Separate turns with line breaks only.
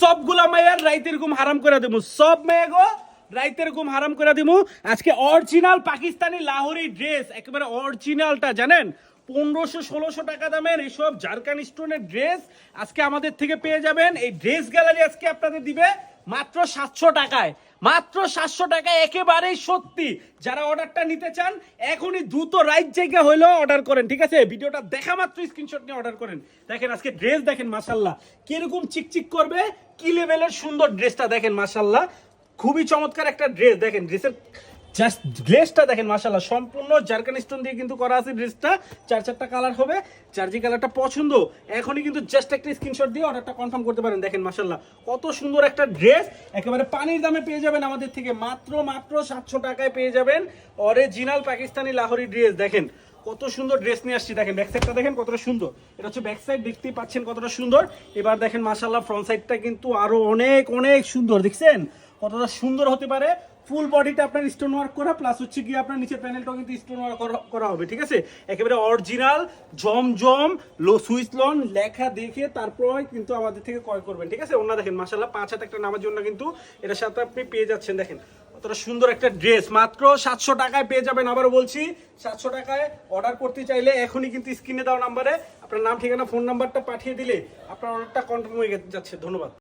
সবগুলা মায়ের রাইতের ঘুম হারাম করে দেবো, সব মেয়ে গো রাইতের ঘুম হারাম করে দিমু। আজকে অরিজিনাল পাকিস্তানি লাহোরি ড্রেস, একেবারে অরিজিনালটা জানেন 1500-1600 টাকা দামের এইসব জারকান স্টোনের ড্রেস আজকে আমাদের থেকে পেয়ে যাবেন। এই ড্রেস গ্যালারি আজকে আপনাদের দিবে মাত্র 700 টাকায়, মাত্র 700 টাকায়, একেবারেই সত্যি। যারা অর্ডারটা নিতে চান এখনই দ্রুত রাইট জায়গা হইলেও অর্ডার করেন, ঠিক আছে? ভিডিওটা দেখা মাত্র স্ক্রিনশট নিয়ে অর্ডার করেন। দেখেন আজকে ড্রেস দেখেন মাশাল্লাহ কিরকম চিকচিক করবে, কি লেভেলের সুন্দর ড্রেসটা দেখেন মাশাল্লাহ, খুবই চমৎকার একটা ড্রেস। দেখেন ড্রেসের জাস্ট ড্রেসটা দেখেন মাশাআল্লাহ, সম্পূর্ণ জারকান স্টোন দিয়ে কিন্তু করা আছে ড্রেসটা। 4-4টা কালার হবে, যার যে কালারটা পছন্দ এখনই কিন্তু জাস্ট একটা স্ক্রিনশট দিয়ে অর্ডারটা কনফার্ম করতে পারেন। দেখেন মাশাআল্লাহ কত সুন্দর একটা ড্রেস, একেবারে পানির দামে পেয়ে যাবেন আমাদের থেকে, মাত্র 700 টাকায় পেয়ে যাবেন অরিজিনাল পাকিস্তানি লাহোরি ড্রেস। দেখেন কত সুন্দর ড্রেস নিয়ে আসছি, দেখেন ব্যাক সাইডটা দেখেন কতটা সুন্দর, এটা হচ্ছে ব্যাক সাইড, দেখতেই পাচ্ছেন কতটা সুন্দর। এবার দেখেন মাশাআল্লাহ ফ্রন্ট সাইডটা কিন্তু আরো অনেক অনেক সুন্দর, দেখছেন কতটা সুন্দর হতে পারে। ফুল বডিটা আপনার স্টোন ওয়ার্ক করা, প্লাস হচ্ছে কি আপনার নিচের প্যানেলটাও কিন্তু স্টোন ওয়ার্ক করা হবে, ঠিক আছে? একেবারে অরিজিনাল জমজম সুইস লন লেখা দেখে তারপর কিন্তু আমাদের থেকে ক্রয় করবেন, ঠিক আছে? ওনা দেখেন মাশাআল্লাহ 5 হাত একটা নামার জন্য কিন্তু এটার সাথে আপনি পেয়ে যাচ্ছেন। দেখেন কতটা সুন্দর একটা ড্রেস, মাত্র 700 টাকায় পেয়ে যাবেন। আবারও বলছি 700 টাকায় অর্ডার করতে চাইলে এখনই কিন্তু স্ক্রিনে দেওয়া নাম্বারে আপনার নাম ঠিকানা ফোন নাম্বারটা পাঠিয়ে দিলে আপনার অর্ডারটা কনফার্ম হয়ে যাচ্ছে। ধন্যবাদ।